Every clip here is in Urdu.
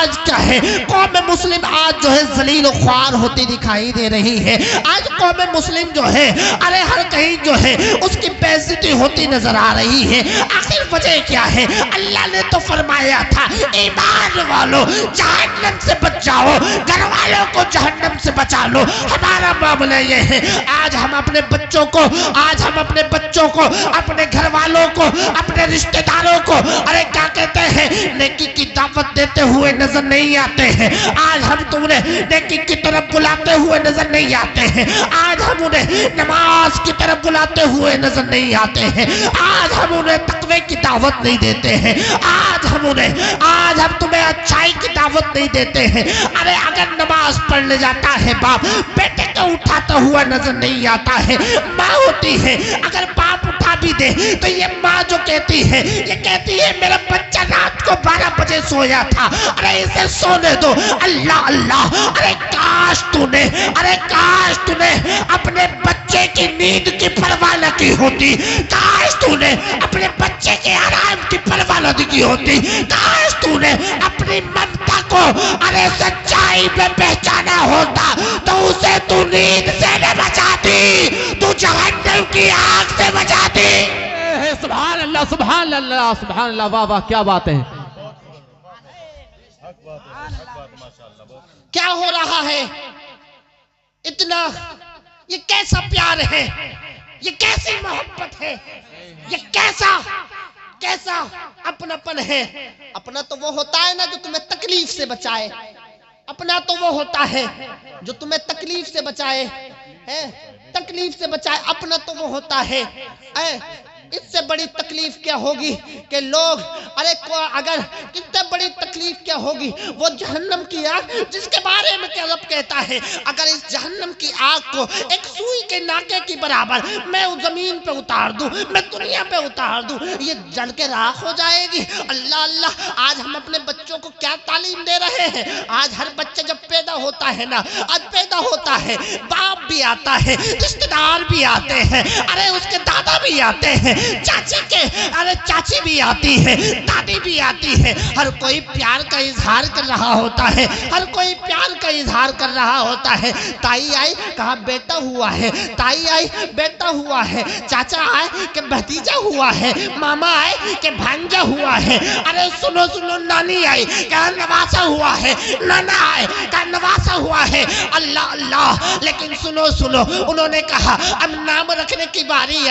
آج کیا ہے قوم مسلم آج جو ہے ذلیل و خوار ہوتی دکھائی دے رہی ہے. آج قوم مسلم جو ہے ارے ہر کہیں جو ہے اس کی بے عزتی ہوتی نظر آ رہی ہے. آخر وجہ کیا ہے؟ اللہ نے تو فرمایا تھا ایمان والو جہنم سے بچ جاؤ, گھر والوں کو جہنم سے بچا لو. ہمارا معاملہ یہ ہے آج ہم اپنے بچوں کو اپنے گھر والوں کو اپنے رشتہ داروں کو ارے کیا کہتے ہیں نیکی کی دعوت دیتے ہوئے نظر نہیں آتے ہیں. آج ہم تمہیں نیکی کی طرف بلاتے ہوئے نظر نہیں آتے ہیں. آج ہم انہیں نماز کی طرف بلاتے ہوئے نظر نہیں آتے ہیں. آج ہم انہیں تقوی کی دعوت نہیں دیتے ہیں. آج ہم تمہیں اچھائی کی دعوت نہیں دیتے ہیں. ارے اگر نماز پڑھنے جاتا ہے باپ بیٹے کو اٹھاتا ہوا نظر نہیں آتا ہے. ماں ہوتی ہے اگر باپ اٹھا بھی دے تو یہ ماں جو کہتی ہے میرا بچہ رات کو 12 بجے سویا تھا, ارے اسے سونے دو. اللہ اللہ, ارے کاش تو نے اپنے بچے کی نیند کی پرواہ نہ کی ہوتی. کاش تو نے اپنے بچے کے آرام کی پرواہ نہ کی ہوتی. کاش تو نے اپنی ممتا کو ارے سچائی میں پہچانا ہوتا تو اسے تو نیند سے نہ بچاتی, تو جہنم کی آگ سے بچاتی. سبحان اللہ سبحان اللہ سبحان اللہ, واہ واہ کیا بات ہے. کیا ہو رہا ہے اتنا؟ یہ کیسا پیار ہے, یہ کیسی محبت ہے, یہ کیسا اپناپن ہے. اپنا تو وہ ہوتا ہے نا جو تمہیں تکلیف سے بچائے. اپنا تو وہ ہوتا ہے جو تمہیں تکلیف سے بچائے. اپنا تو وہ ہوتا ہے. اس سے بڑی تکلیف کیا ہوگی کہ لوگ اگر کتنے بڑی تکلیف کیا ہوگی وہ جہنم کی آگ جس کے بارے میں کیا رب کہتا ہے اگر اس جہنم کی آگ کو ایک سوئی کے ناکے کی برابر میں زمین پہ اتار دوں, میں دنیا پہ اتار دوں, یہ جل کے راکھ ہو جائے گی. اللہ اللہ, آج ہم اپنے بچوں کو کیا تعلیم دے رہے ہیں. آج ہر بچہ جب پیدا ہوتا ہے نا, باپ بھی آتا ہے, رشتہ دار بھی آتے ہیں, ارے اس کے دادا بھی آتے ہیں, چاچی بھی آتی ہے, دادی بھی آتی ہے. ہر کوئی پیار کا اظہار کر رہا ہوتا ہے. تائی آئی کہا بیٹا ہوا ہے, چاچا آئے کہ بھتیجا ہوا ہے, ماما آئے کہ بھانجا ہوا ہے. ارے سنو نانی آئی کہا نواسا ہوا ہے, نانا آئے کہا نواسا ہوا ہے. اللہ اللہ, لیکن سنو انہوں نے کہا اب نام رکھنے کی باری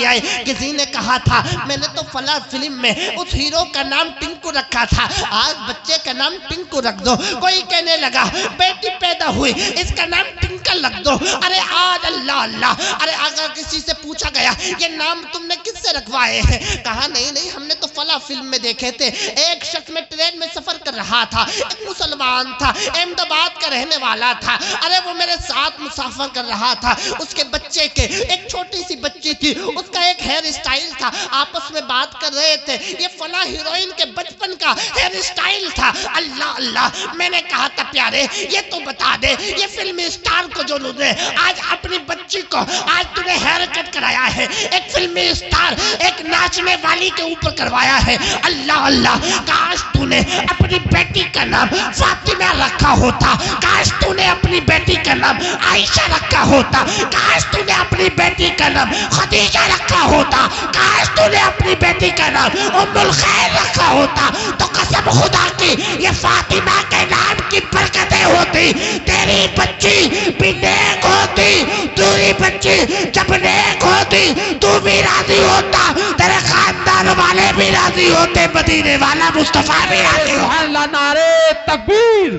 آئی. کسی نے کہا تھا میں نے تو فلاں فلم میں اس ہیرو کا نام ٹنکو رکھا تھا, آج بچے کا نام ٹنکو رکھ دو. کوئی کہنے لگا بیٹی پیدا ہوئی اس کا نام ٹنکل رکھ دو. ارے آج اللہ اللہ, ارے اگر کسی سے پوچھا گیا یہ نام تم نے کس سے رکھوائے ہیں, کہا نہیں ہم نے تو فلاں فلم میں دیکھے تھے. ایک شخص میں ٹرین میں سفر کر رہا تھا, ایک مسلمان تھا, احمد آباد کا رہنے والا تھا. ارے وہ میرے ساتھ مسافر کر رہا تھا. اس کے بچے کے ایک چھوٹی سی بچی تھی, اس کا ایک ہیئر اسٹائل تھا. آپس میں بات کر رہے تھے, یہ فلاں ہیروئن کے بچپن کا ہیئر اسٹائل تھا. اللہ اللہ, میں نے کہا تھا پیارے یہ تو بتا دے یہ فلمی اسٹار کو جو نے آج اپنی بچی کو آج تُو نے ہیئر کٹ کرایا ہے, ایک فلمی اسٹار ایک ناچنے والی کے اوپر کروایا ہے. اللہ اللہ, کاش تو نے اپنی بیٹی کا نام فاطمہ رکھا ہوتا, کاش تو نے اپنی بیٹی کا نام عائشہ رکھا ہوتا, کاش تو نے اپنی بیٹی کا نام خدیجہ رکھا ہوتا, کاش تو نے اپنی بیٹی کا نام ام الخیر رکھا ہوتا. تو قسم خدا کی یہ فاطمہ کے نام کی برکتیں ہوتی, تیری بچی بھی نیک ہوتی, تیری بچی جب نیک ہوتی تو بھی راضی ہوتا, تیرے خاندان والے بھی راضی ہوتے, مدینے والا مصطفیٰ بھی راضی ہوتا. سبحان اللہ, نعرہ تکبیر,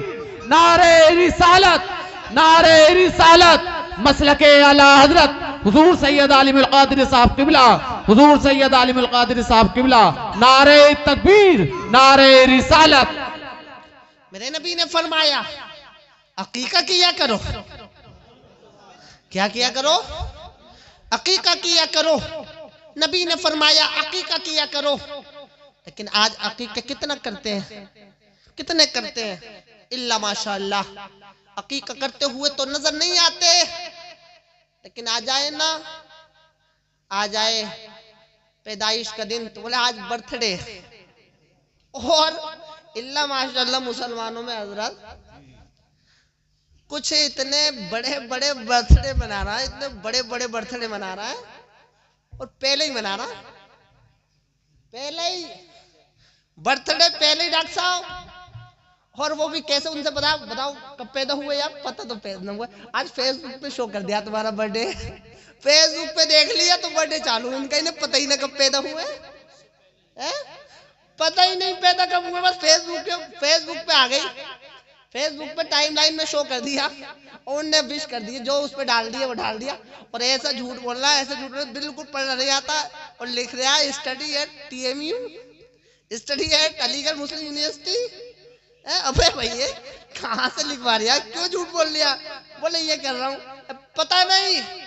نعرہ رسالت, مسلک اعلیٰ حضرت حضور سید عالم القادر صاحب قبلہ, نعرہ تکبیر, نعرہ رسالت. میرے نبی نے فرمایا عقیقہ کیا کرو. کیا کرو؟ عقیقہ کیا کرو. نبی نے فرمایا عقیقہ کیا کرو. لیکن آج عقیقہ کتنے کرتے ہیں؟ اللہ ماشاءاللہ, عقیقہ کرتے ہوئے تو نظر نہیں آتے, لیکن آ جائے پیدائش کا دن تو بولے آج برتھ ڈے, اور اللہ ماشاءاللہ مسلمانوں میں حضرت کچھ اتنے بڑے بڑے برتھ ڈے منا رہا ہے، اتنے بڑے بڑے برتھ ڈے منا رہا ہے، اور پہلے ہی منا رہا، پہلے ہی برتھ ڈے پہلے ہی ڈاکٹر صاحب، اور وہ بھی کیسے؟ ان سے بتاؤ کب پیدا ہوئے یا پتہ تو پیدا ہوا، آج فیس بک پہ شو کر دیا تمہارا برتھ ڈے، فیس بک پہ دیکھ لیا تو برتھ ڈے چالو، ان کا انہیں پتہ ہی نہ کب پیدا ہوئے، پتہ ہی نہیں پیدا کب ہوئے، بس فیس بک پہ آ گئی، فیس بک پہ ٹائم لائن میں شو کر دیا، اور انہیں وش کر دیا، جو اس پہ ڈال دیا وہ ڈال دیا، اور ایسا جھوٹ بول رہا ہے، ایسا جھوٹ بول رہا ہے، بالکل پڑھنا نہیں آتا، اور لکھ رہا ہے study at TMU، study at Aligarh Muslim university. ابے بھائی کہاں سے لکھوا رہا، کیوں جھوٹ بول لیا؟ بولے یہ کر رہا ہوں، پتہ نہیں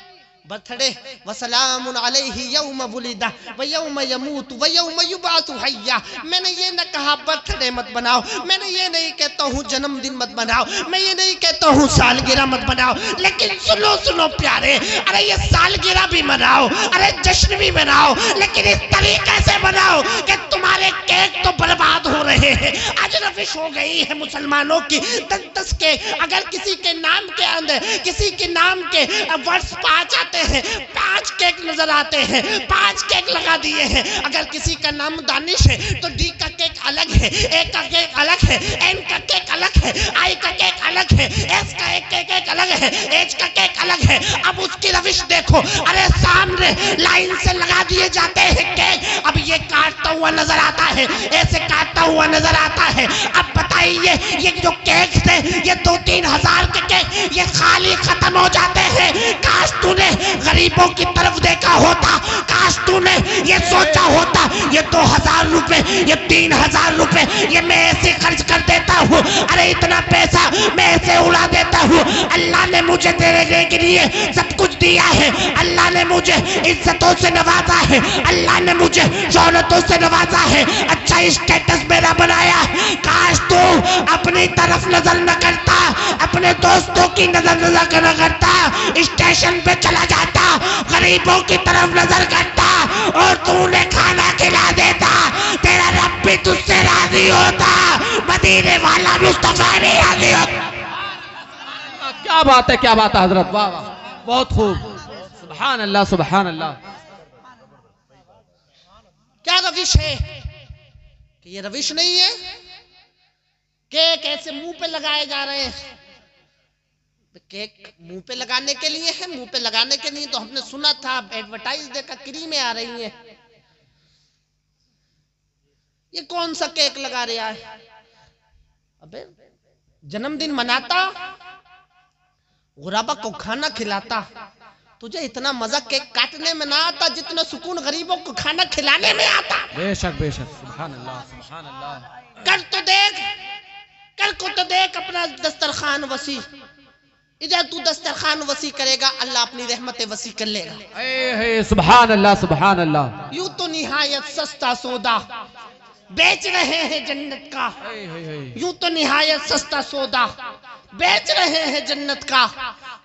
برتھ ڈے وسلام علیہ یوم ولدہ ویوم یموت ویوم یبعث حیا۔ میں نے یہ نہ کہا برتھ ڈے مت بناؤ، میں نے یہ نہیں کہتا ہوں جنم دن مت بناؤ، میں یہ نہیں کہتا ہوں سالگرہ مت بناؤ، لیکن سنو پیارے، ارے یہ سالگرہ بھی مناؤ، ارے جشن بھی مناؤ، لیکن اس طریقے سے بناؤ کہ تمہارے کیک تو برباد ہو رہے ہیں، آج روش ہو گئی ہے مسلمانوں کی، 10 کیک، اگر کسی کے نام کے اندر کسی کے نام کے ورڈز 5 آتے ہیں، 5 کیک نظر آتے ہیں، 5 کیک لگا دیے ہیں، اگر کسی کا نام دانش ہے تو ڈی کا کیک الگ ہے، اے کا کیک الگ ہے، این کا کیک الگ ہے، آئی کا کیک الگ ہے، ایس کا کیک الگ ہے، ایچ کا کیک الگ ہے۔ اب اس کی روش دیکھو، ارے سامنے لائن سے لگا دیے جاتے ہیں کیک، اب یہ کاٹتا ہوا نظر آتا ہے، ایسے کاٹتا ہوا نظر آتا ہے، اب بتائیے یہ جو کیک تھے، یہ 2-3 ہزار کے کیک یہ خالی ختم ہو جاتے ہیں، کاش تو نے غریبوں کی طرف دیکھا ہوتا، کاش تو نے یہ سوچا ہوتا، یہ 2000 روپے، یہ 3000 روپے، یہ میں ایسے خرچ کر دیتا ہوں، ارے اتنا پیسہ میں ایسے اڑا دیتا ہوں، اللہ نے مجھے تیرے کے لیے سب کچھ دیا ہے، اللہ نے مجھے عزتوں سے نوازا ہے، اللہ نے مجھے شہرتوں سے نوازا ہے، اچھا اسٹیٹس میرا بنایا، کاش تو اپنی طرف نظر نہ کرتا، اپنے دوستوں کی نظر نہ کرتا، اسٹیشن پہ چلا جاتا، غریبوں کی طرف نظر کرتا، اور تو نے کھانا کھلا دیتا، تیرا رب بھی تجھ سے راضی ہوتا، مدینے والا مصطفیٰ بھی راضی ہوتا۔ کیا بات ہے، کیا بات ہے حضرت، واہ واہ، بہت خوب، سبحان اللہ سبحان اللہ۔ کیا روش ہے کہ یہ روش نہیں ہے، کیک ایسے منہ پہ لگائے جا رہے ہیں، کیک منہ پہ لگانے کے لیے ہے، منہ پہ لگانے کے لیے تو ہم نے سنا تھا ایڈورٹائز دیکھا کریمیں آ رہی ہیں، یہ کون سا کیک لگا رہا ہے؟ ابے جنم دن مناتا، غرابہ کو کھانا کھلاتا، تجھے اتنا مزہ کیک کاٹنے میں نہ آتا جتنا سکون غریبوں کو کھانا کھلانے میں آتا۔ بے شک سبحان اللہ سبحان اللہ۔ کر کو تو دیکھ اپنا دسترخوان وسیع، ادھر تو دسترخوان وسیع کرے گا، اللہ اپنی رحمت وسیع کر لے گا۔ اے سبحان اللہ سبحان اللہ۔ یوں تو نہایت سستا سودا بیچ رہے ہیں جنت کا، یوں تو نہایت سستا سودا بیچ رہے ہیں جنت کا،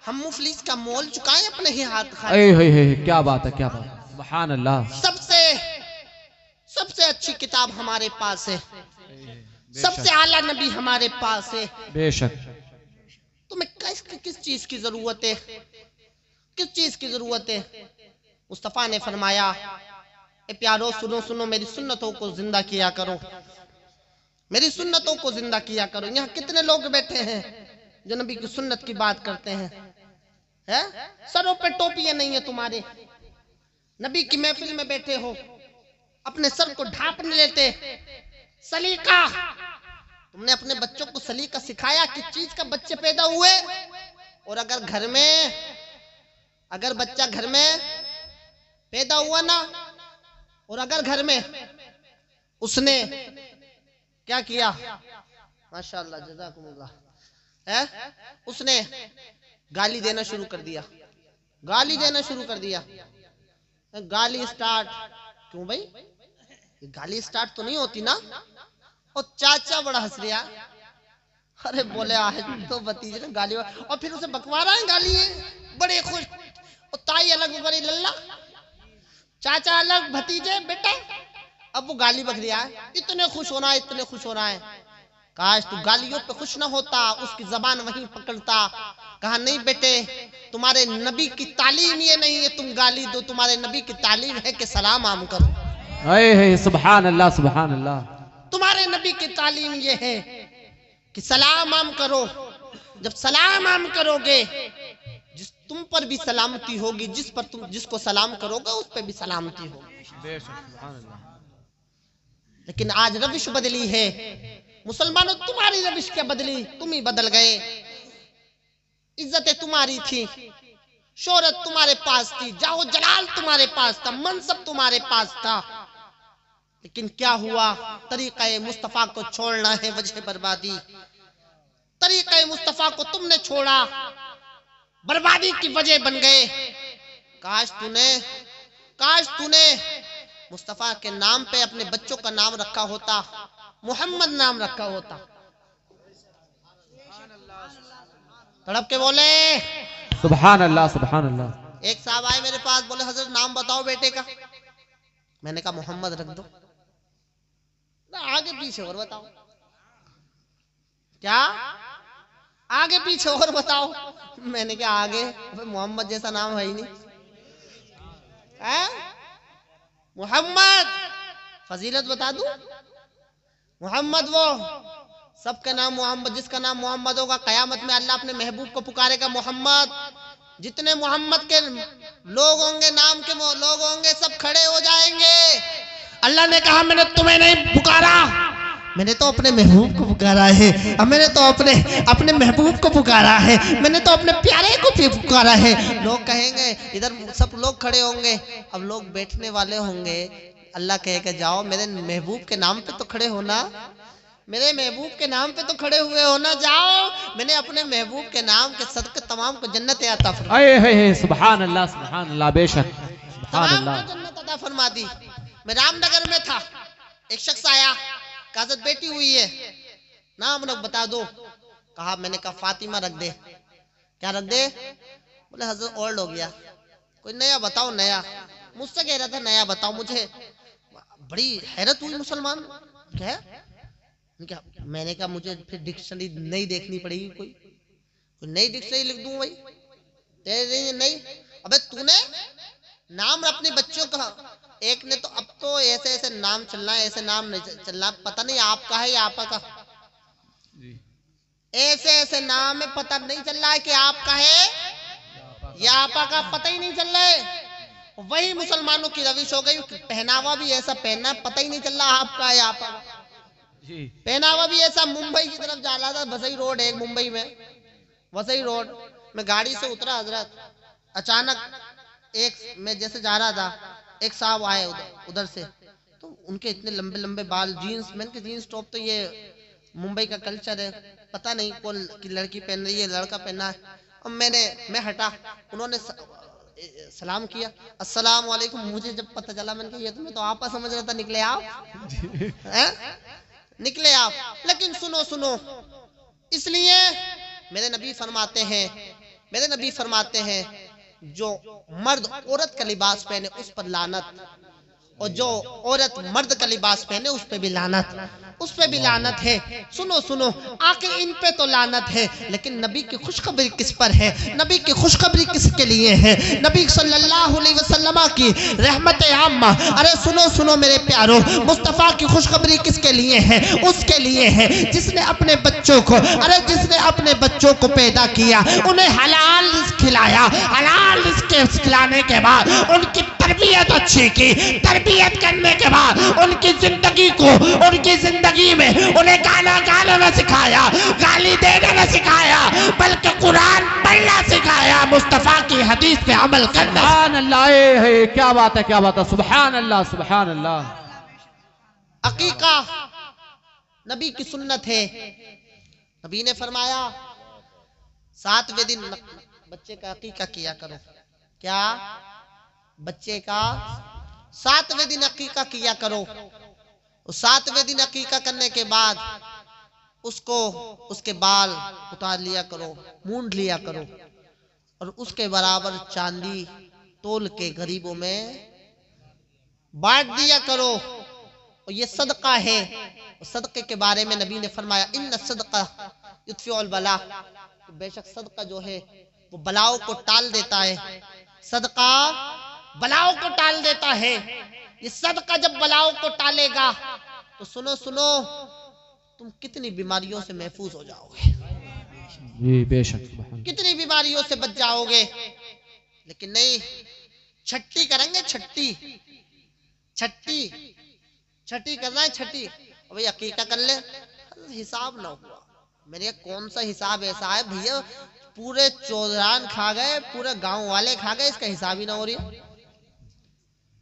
ہم مفلس کا مول چکائیں اپنے ہی ہاتھ خالی۔ کیا بات ہے کیا بات ہے، سبحان اللہ۔ سب سے اچھی کتاب ہمارے پاس ہے، سب سے اعلیٰ نبی ہمارے پاس ہے، بے شک۔ تمہیں کس چیز کی ضرورت ہے، کس چیز کی ضرورت ہے؟ مصطفیٰ نے فرمایا، اے پیارو سنو میری سنتوں کو زندہ کیا کرو، میری سنتوں کو زندہ کیا کرو۔ یہاں کتنے لوگ بیٹھے ہیں جو نبی کی سنت کی بات کرتے ہیں؟ سروں پہ ٹوپیاں نہیں ہیں تمہارے، نبی کی محفل میں بیٹھے ہو، اپنے سر کو ڈھانپ لیتے، سلیقہ، تم نے اپنے بچوں کو سلیقہ سکھایا؟ کس چیز کا بچے پیدا ہوئے؟ اور اگر بچہ گھر میں پیدا ہوا نا، اور اگر گھر میں اس نے کیا کیا، ماشاءاللہ جزاکم اللہ، اس نے گالی دینا شروع کر دیا، گالی سٹارٹ، کیوں بھائی گالی سٹارٹ تو نہیں ہوتی نا؟ اور چاچا بڑا ہنس رہا، ارے بولے آج تو بتیجے نے گالی، اور پھر اسے بکوا رہا ہے گالی ہے، بڑے خوش، اور تائی الگ بڑی للہ، چاچا الگ بھتیجے بیٹا، اب وہ گالی بک رہا ہے، اتنے خوش ہونا ہے، کاش تو گالیوں پہ خوش نہ ہوتا، اس کی زبان وہیں پکڑتا. کہا نہیں بیٹے، تمہارے نبی کی تعلیم یہ نہیں ہے تم گالی دو، تمہارے نبی کی تعلیم ہے کہ سلام عام کرو. اے سبحان اللہ سبحان اللہ. تمہارے نبی کی تعلیم یہ ہے کہ سلام عام کرو. جب سلام عام کرو گے، جس تم پر بھی سلامتی ہوگی، جس کو سلام کرو گے اس پہ بھی سلامتی ہوگی. لیکن آج روش بدلی ہے. مسلمانوں تمہاری روش کیا بدلی؟ تم ہی بدل گئے. عزتیں تمہاری تھی، شہرت تمہارے پاس تھی، جاہ و جلال تمہارے پاس تھا، منصب تمہارے پاس تھا. لیکن کیا ہوا؟ طریقہ مصطفیٰ کو چھوڑنا ہے وجہ بربادی. طریقہ مصطفیٰ کو تم نے چھوڑا، بربادی کی وجہ بن گئے. کاش تو نے مصطفیٰ کے نام پہ اپنے بچوں کا نام رکھا ہوتا، محمد نام رکھا ہوتا. تڑپ کے بولے سبحان اللہ سبحان اللہ. ایک صاحب آئے میرے پاس، بولے حضرت نام بتاؤ بیٹے کا. میں نے کہا محمد رکھ دو. آگے پیچھے اور بتاؤ. کیا آگے پیچھے اور بتاؤ؟ میں نے کہا آگے محمد جیسا نام ہے ہی نہیں. محمد فضیلت بتا دوں؟ محمد وہ سب کا نام محمد، جس کا نام محمد ہوگا قیامت میں اللہ اپنے محبوب کو پکارے گا محمد. جتنے محمد کے لوگ ہوں گے، نام کے لوگ ہوں گے، سب کھڑے ہو جائیں گے. اللہ نے کہا میں نے تمہیں نہیں پکارا، میں نے تو اپنے محبوب کو پکارا ہے. میں نے تو اپنے محبوب کو پکارا ہے، میں نے تو اپنے پیارے کو پکارا ہے. لوگ کہیں گے، ادھر سب لوگ کھڑے ہوں گے، اب لوگ بیٹھنے والے ہوں گے. اللہ کہے کہ جاؤ میرے محبوب کے نام پہ تو کھڑے ہونا، میرے محبوب کے نام پہ تو کھڑے ہوئے ہونا. جاؤ، میں نے اپنے محبوب کے نام کے صدقے تمام کو جنت عطا فرما دی. سبحان اللہ سبحان اللہ. بے شک سبحان تمام اللہ. کو جنت عطا فرما دی. میں رام نگر میں تھا، ایک شخص آیا، کہا حضرت بیٹی ہوئی ہے، نام رکھ بتا دو. کہا میں نے کہا فاطمہ رکھ دے. کیا رکھ دے؟ بولے حضرت اولڈ ہو گیا، کوئی نیا بتاؤ. نیا مجھ سے کہہ رہا تھا نیا بتاؤ. مجھے بڑی حیرت ہوئی. مسلمان کیا؟ میں نے کہا مجھے پھر ڈکشنری نئی دیکھنی پڑے گی، کوئی نئی ڈکشنری لکھ دوں بھائی. تیرے نہیں. ابے تو نے نام اپنے بچوں کا، ایک نے تو اب تو ایسے نام چلنا ہے، ایسے نام نہیں چلنا. پتہ نہیں آپ کا ہے یا آپا کا. ایسے نام میں پتہ نہیں چل رہا ہے کہ آپ کا ہے یا آپا کا، پتہ ہی نہیں چل رہا ہے. وہی مسلمانوں کی روش ہو گئی. پہناوا بھی ایسا پہننا، پتہ ہی نہیں چل رہا آپ کا ہے یا آپا کا. پہناوا بھی ایسا. ممبئی کی طرف جا رہا تھا، وسئی روڈ ہے ممبئی میں، وسئی روڈ میں گاڑی سے اترا حضرت. اچانک میں جیسے جا رہا تھا، ایک صاحب آئے ادھر سے، تو ان کے اتنے لمبے لمبے بال، جینس. میں نے کہا جینس ٹاپ تو یہ ممبئی کا کلچر ہے، پتہ نہیں کون کی لڑکی پہن رہی ہے، لڑکا پہنا ہے. اور میں ہٹا. انہوں نے سلام کیا، السلام علیکم. مجھے جب پتہ چلا، میں نے کہا یہ تمہیں تو آپا سمجھ رہا تھا. نکلے آپ نکلے آپ. لیکن سنو، اس لیے میرے نبی فرماتے ہیں جو مرد عورت کا لباس پہنے اس پر لعنت، اور جو عورت مرد کا لباس پہنے اس پہ بھی لعنت ہے. سنو، آخر ان پہ تو لعنت ہے، لیکن نبی کی خوشخبری کس پر ہے؟ نبی کی خوشخبری کس کے لیے ہے؟ نبی صلی اللہ علیہ وسلم کی رحمت عامہ. ارے سنو میرے پیارو، مصطفیٰ کی خوشخبری کس کے لیے ہے؟ اس کے لیے ہے جس نے اپنے بچوں کو پیدا کیا، انہیں حلال رزق کھلایا. حلال رزق کھلانے کے بعد ان کی تربیت اچھی کی. تربیت کرنے کے بعد ان کی زندگی میں انہیں گانا نہ سکھایا، گالی دینا نہ سکھایا، بلکہ قرآن پڑھنا سکھایا، مصطفیٰ کی حدیث پہ عمل کرنا. سبحان اللہ. کیا بات ہے کیا بات ہے. سبحان اللہ سبحان اللہ. عقیقہ نبی کی سنت ہے. نبی نے فرمایا 7ویں دن بچے کا عقیقہ کیا کرو. کیا؟ بچے کا 7ویں دن عقیقہ کیا کرو. 7ویں دن عقیقہ کرنے کے بعد اس کے بال اتار لیا کرو، مونڈ لیا کرو، اور اس کے برابر چاندی تول کے غریبوں میں بانٹ دیا کرو. اور یہ صدقہ ہے. صدقے کے بارے میں نبی نے فرمایا ان الصدقہ یطفئ البلاء، بے شک صدقہ جو ہے وہ بلاؤں کو ٹال دیتا ہے. صدقہ بلاؤں کو ٹال دیتا ہے. یہ صدقہ جب بلاؤں کو ٹالے گا تو سنو سنو تم کتنی بیماریوں سے محفوظ ہو جاؤ گے، جی بے شک سبحان کتنی بیماریوں سے بچ جاؤ گے. لیکن نہیں، چھٹی کریں گے، چھٹی چھٹی چھٹی کرنا ہے، چھٹی بھئی عقیقہ کر لے، حساب نہ ہوا. میں نے کہا کون سا حساب ایسا ہے بھیا، پورے چودران کھا گئے، پورے گاؤں والے کھا گئے، اس کا حساب ہی نہ ہو رہا،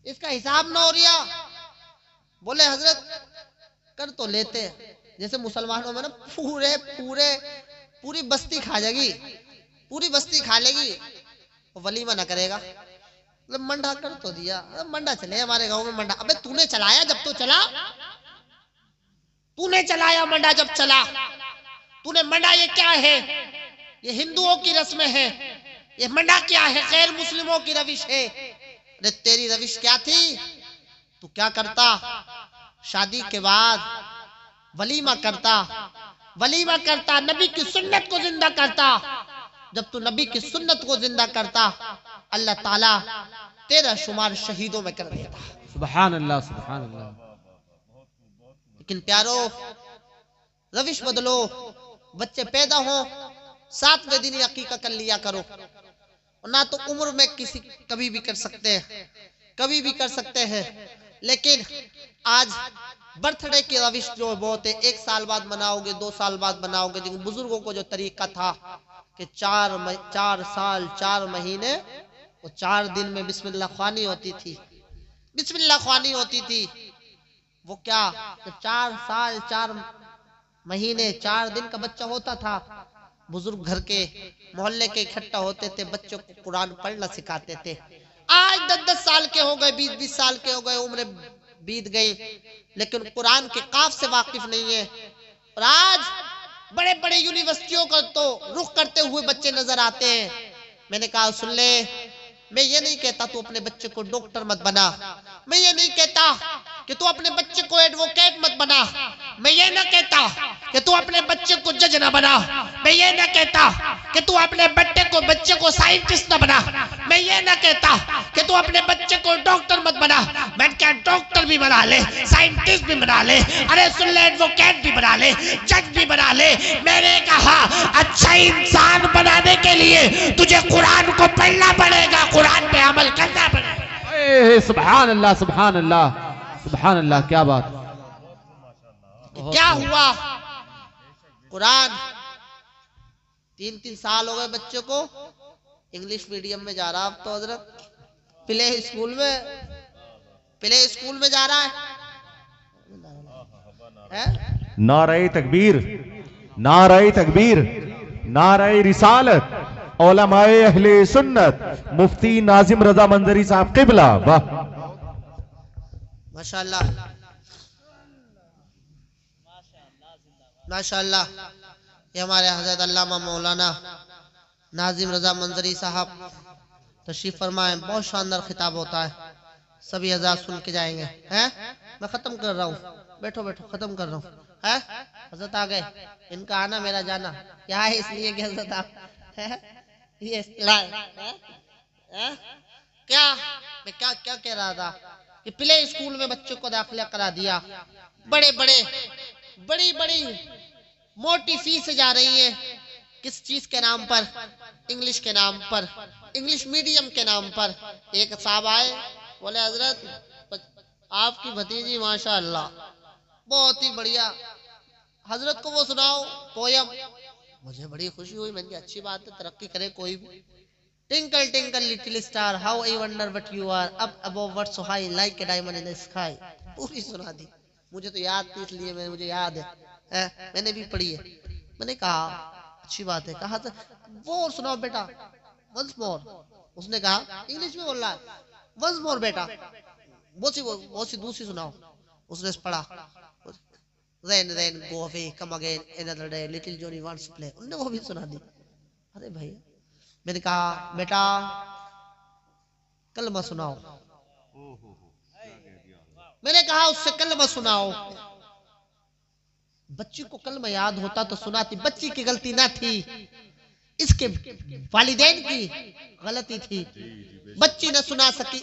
اس کا حساب نہ ہو رہا. بولے حضرت کر تو لیتے، جیسے مسلمانوں میں نا پوری بستی کھا جائے گی، پوری بستی کھا لے گی، ولیمہ نہ کرے گا. منڈا کر تو دیا، منڈا چلے ہمارے گاؤں میں منڈا. ابے تو نے چلایا، جب تو چلا، تو نے چلایا منڈا جب چلا. تو نے منڈا یہ کیا ہے؟ یہ ہندوؤں کی رسم ہے. یہ منڈا کیا ہے؟ غیر مسلموں کی روش ہے. تیری روش کیا تھی؟ تو کیا کرتا؟ شادی کے بعد ولیمہ کرتا، ولیمہ کرتا، نبی کی سنت کو زندہ کرتا. جب تو نبی کی سنت کو زندہ کرتا اللہ تعالیٰ تیرا شمار شہیدوں میں کر دیتا. سبحان اللہ سبحان اللہ. لیکن پیارو روش بدلو. بچے پیدا ہوں 7ویں دن عقیقہ کر لیا کرو. نہ تو عمر میں کبھی بھی کر سکتے ہیں، کبھی بھی کر سکتے ہیں. لیکن آج برتھ ڈے کی روش جو بہت ہے، 1 سال بعد مناؤ گے، 2 سال بعد مناؤ گے. لیکن بزرگوں کو جو طریقہ تھا کہ 4 سال 4 مہینے اور 4 دن میں بسم اللہ خوانی ہوتی تھی، بسم اللہ خوانی ہوتی تھی. وہ کیا 4 سال 4 مہینے 4 دن کا بچہ ہوتا تھا. بزرگ گھر کے محلے کے اکٹھا ہوتے تھے، بچوں کو قرآن پڑھنا سکھاتے تھے. آج 10 سال کے ہو گئے، 20 سال کے ہو گئے، عمریں بیت گئی، لیکن قرآن کے قاف سے واقف نہیں ہے. اور آج بڑے بڑے یونیورسٹیوں کا تو رخ کرتے ہوئے بچے نظر آتے ہیں. میں نے کہا سن لے، میں یہ نہیں کہتا تو اپنے بچے کو ڈاکٹر مت بنا، میں یہ نہیں کہتا کہ تو اپنے بچے کو ایڈوکیٹ مت بنا، میں یہ نہ کہتا کہ تو اپنے بچے کو جج نہ بنا، میں یہ نہ کہتا کہ تو اپنے بچے کو سائنٹسٹ نہ بنا، میں یہ نہ کہتا کہ تو اپنے بچے کو ڈاکٹر مت بنا. میں کیا ڈاکٹر بھی بنا لے، سائنٹسٹ بھی بنا لے، ارے سن لے ایڈوکیٹ بھی بنا لے، جج بھی بنا لے. میں نے کہا اچھا انسان بنانے کے لیے تجھے قرآن کو پڑھنا پڑے گا، قرآن پہ عمل کرنا پڑے گا. سبحان اللہ سبحان اللہ سبحان اللہ. کیا بات، کیا ہوا؟ قرآن 3 سال ہو گئے بچے کو انگلش میڈیم میں جا رہا. اب تو حضرت پلے اسکول میں جا رہا ہے. نعرہ تکبیر، نعرہ تکبیر، نعرہ رسالت، علماء اہل سنت، مفتی ناظم رضا منظری صاحب قبلہ. واہ ماشاءاللہ ماشاءاللہ. یہ ہمارے حضرت علامہ مولانا ناظم رضا منظری صاحب تشریف فرمائیں. بہت شاندار خطاب ہوتا ہے، سبھی حضرات سن کے جائیں گے. میں ختم کر رہا ہوں، بیٹھو بیٹھو ختم کر رہا ہوں. حضرت آ گئے، ان کا آنا میرا جانا کیا ہے، اس لیے کہ حضرت آپ یہ اصطلاح ہے. کیا کہہ رہا تھا کہ پلے اسکول میں بچوں کو داخلہ کرا دیا، بڑی موٹی فیس جا رہی ہے. کس چیز کے نام پر؟ انگلش کے نام پر، انگلش میڈیم کے نام پر. ایک صاحب آئے، بولے حضرت آپ کی بھتیجی ماشاءاللہ بہت ہی بڑھیا، حضرت کو وہ سناؤ پویم. مجھے بڑی خوشی ہوئی، میں نے کہا اچھی بات ہے، ترقی کرے کوئی بھی. Twinkle twinkle little star how I wonder what you are up above world so high like a diamond in the sky. پوری سنا دی. مجھے تو یاد تھی، اس لیے مجھے یاد ہے، میں نے بھی پڑھی ہے. میں نے کہا اچھی بات ہے. کہا تھا وہ سناؤ بیٹا ونس مور. اس نے کہا انگلش میں بول رہا ہے ونس مور بیٹا، بہت سی دوسری سناؤ. اس نے پڑھا rain go away come again another day little Johnny wants to play. انہوں نے وہ بھی سنا دی. ارے بھائی میں نے کہا بیٹا کلمہ سناؤ. میں نے کہا اس سے کلمہ سناؤ. بچی کو کلمہ یاد ہوتا تو سناتی. بچی کی غلطی نہ تھی، اس کے والدین کی غلطی تھی. بچی نہ سنا سکی،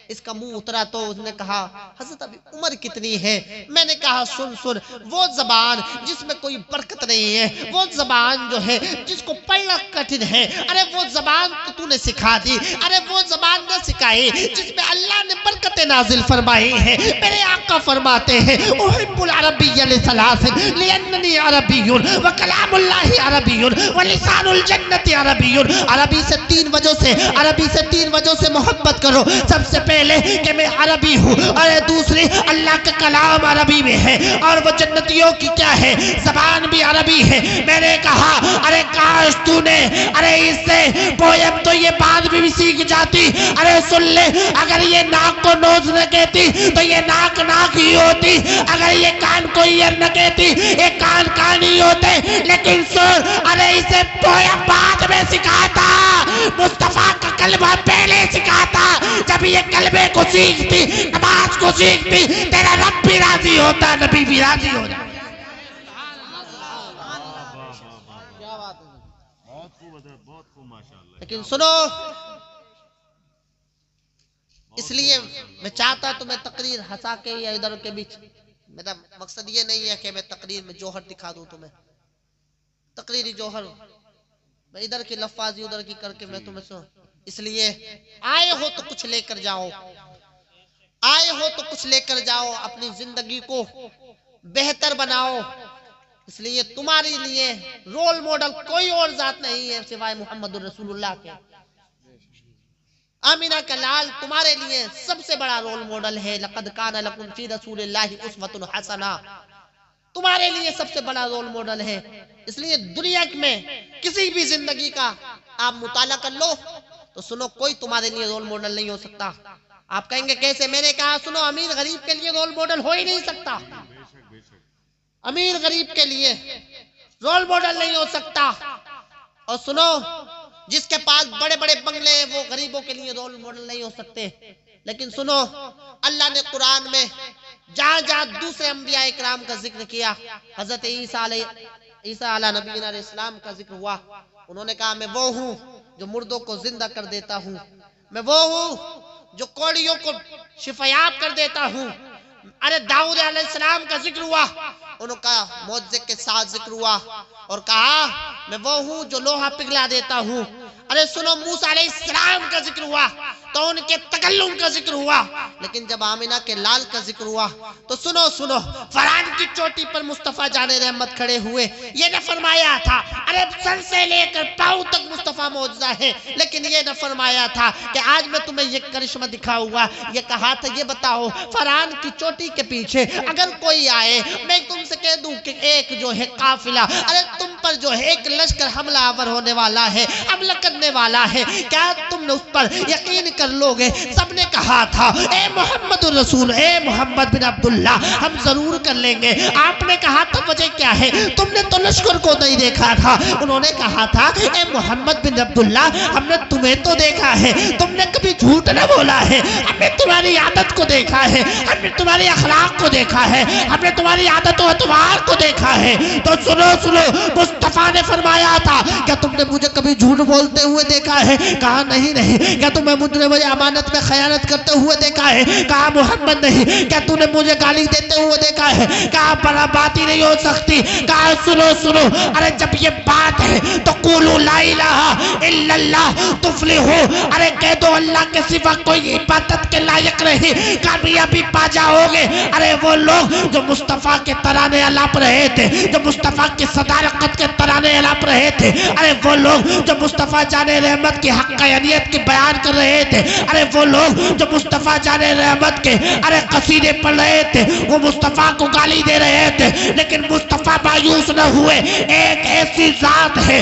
اس کا منہ اترا تو اس نے کہا حضرت ابھی عمر کتنی ہے؟ میں نے کہا سن وہ زبان جس میں کوئی برکت نہیں ہے، وہ زبان جو ہے جس کو پڑھنا کٹھن ہے، ارے وہ زبان تو نے سکھا دی. ارے وہ زبان نہ سکھائی جس میں اللہ نے برکتیں نازل فرمائی ہیں. میرے آقا فرماتے ہیں احب العربی لثلاث لاننی عربی وکلام اللہ عربی ولسان الجنت عربی. عربی سے تین وجہ سے محبت کرو. سب سے پہلے کہ میں عربی ہوں، اور دوسری اللہ کا کلام عربی میں ہے، اور وہ جنتیوں کی کیا ہے؟ زبان بھی عربی ہے. میں نے کہا ارے کاش تو نے اس سے پویم تو یہ بات بھی سیکھ جاتی. ارے سن لے، اگر یہ ناک کو نوز نہ کہتی تو یہ ناک ہی ہوتی. اگر یہ کان کو ایئر نہ کہتی یہ کان ہی ہوتے. لیکن سن، ارے اسے پویم بعد میں سکھاتا، مصطفیٰ کا کلمہ پہلے سکھاتا. جب یہ کلمے کو سیکھتی، نماز کو سیکھتی، تیرا رب بھی راضی ہوتا، نبی بھی راضی ہوتا. لیکن سنو، اس لیے میں چاہتا تو میں تقریر ہنسا کے یا ادھر کے بیچ، میرا مقصد یہ نہیں ہے کہ میں تقریر میں جوہر دکھا دوں تمہیں، تقریری جوہر میں ادھر کی لفاظی ادھر کی کر کے میں تمہیں سن. اس لیے آئے ہو تو کچھ لے کر جاؤ، اپنی زندگی کو بہتر بناؤ. اس لیے تمہارے لیے رول ماڈل کوئی اور ذات نہیں ہے سوائے محمد رسول اللہ کے. آمینہ کا لال تمہارے لیے سب سے بڑا رول ماڈل ہے. لقد کان لکم فی رسول اللہ اسوۃ حسنہ، تمہارے لیے سب سے بڑا رول ماڈل ہے. اس لیے دنیا میں کسی بھی زندگی کا آپ مطالعہ کر لو تو سنو، کوئی تمہارے لیے رول ماڈل نہیں ہو سکتا. آپ کہیں گے کیسے؟ میں نے کہا سنو، امیر غریب کے لیے رول ماڈل ہو ہی نہیں سکتا. امیر غریب کے لیے رول ماڈل نہیں ہو سکتا. اور سنو، جس کے پاس بڑے بڑے بنگلے ہیں وہ غریبوں کے لیے رول ماڈل نہیں ہو سکتے. لیکن سنو، اللہ نے قرآن میں جہاں دوسرے انبیاء اکرام کا ذکر کیا، حضرت عیسیٰ علیہ نبینا علیہ السلام کا ذکر ہوا، انہوں نے کہا میں وہ ہوں جو مردوں کو زندہ کر دیتا ہوں، میں وہ ہوں جو کوڑیوں کو شفایاب کر دیتا ہوں. ارے داؤد علیہ السلام کا ذکر ہوا، انہوں کا معجزے کے ساتھ ذکر ہوا اور کہا میں وہ ہوں جو لوہا پگھلا دیتا ہوں. ارے سنو، موسیٰ علیہ السلام کا ذکر ہوا تو ان کے تکلم کا ذکر ہوا. لیکن جب آمینہ کے لال کا ذکر ہوا تو سنو، فرعون کی چوٹی پر مصطفیٰ جان رحمت کھڑے ہوئے. یہ نہ فرمایا تھا ارے سر سے لے کر پاؤں تک مصطفیٰ معجزہ ہے، لیکن یہ نہ فرمایا تھا کہ آج میں تمہیں یہ کرشمہ دکھاؤں گا. یہ کہا تھا یہ بتاؤ فرعون کی چوٹی کے پیچھے اگر کوئی آئے، میں تم سے کہہ دوں کہ ایک جو ہے قافلہ، ارے تم پر جو ہے ایک لشکر حملہ آور ہونے والا ہے، حملہ کرنے والا ہے، کیا تم نے اس پر یقین کر لو گے؟ سب نے کہا تھا اے محمد الرسول، اے محمد بن عبداللہ، ہم ضرور کر لیں گے. آپ نے کہا تھا وجہ کیا ہے؟ تم نے تو لشکر کو نہیں دیکھا تھا. انہوں نے کہا تھا اے محمد بن عبداللہ، ہم نے تمہیں تو دیکھا ہے، تم نے کبھی جھوٹ نہ بولا ہے. ہم نے تمہاری عادت کو دیکھا ہے، ہم نے تمہاری اخلاق کو دیکھا ہے، ہم نے تمہاری عادت و اعتبار کو دیکھا ہے. تو سنو، مصطفیٰ نے فرمایا تھا کیا تم نے مجھے کبھی جھوٹ بولتے ہوئے دیکھا ہے؟ کہا نہیں. کیا تمہیں مجھے امانت میں خیانت کرتے ہوئے دیکھا ہے؟ کہا محمد نہیں. کیا تم نے مجھے گالی دیتے ہوئے دیکھا ہے؟ کہا بڑا بات ہی نہیں ہو سکتی. کہا سنو، ارے جب یہ بات ہے تو قولوا لا الہ الا اللہ تفلحوا، ارے کہہ دو اللہ کے سوا کوئی عبادت کے لائق نہیں، کامیابی پا جاؤ گے. ارے وہ لوگ جو مصطفیٰ کے ترانے الاپ رہے تھے، جو مصطفیٰ کی صدارت کے ترانے الاپ رہے تھے، ارے وہ لوگ جو مصطفیٰ جان رحمت کی حقانیت کی بیان کر رہے تھے، ارے وہ لوگ جو مصطفیٰ جان رحمت کے ارے قصیدے پڑھ رہے تھے، وہ مصطفیٰ کو گالی دے رہے تھے. لیکن مصطفیٰ مایوس نہ ہوئے. ایک ایسی ذات ہے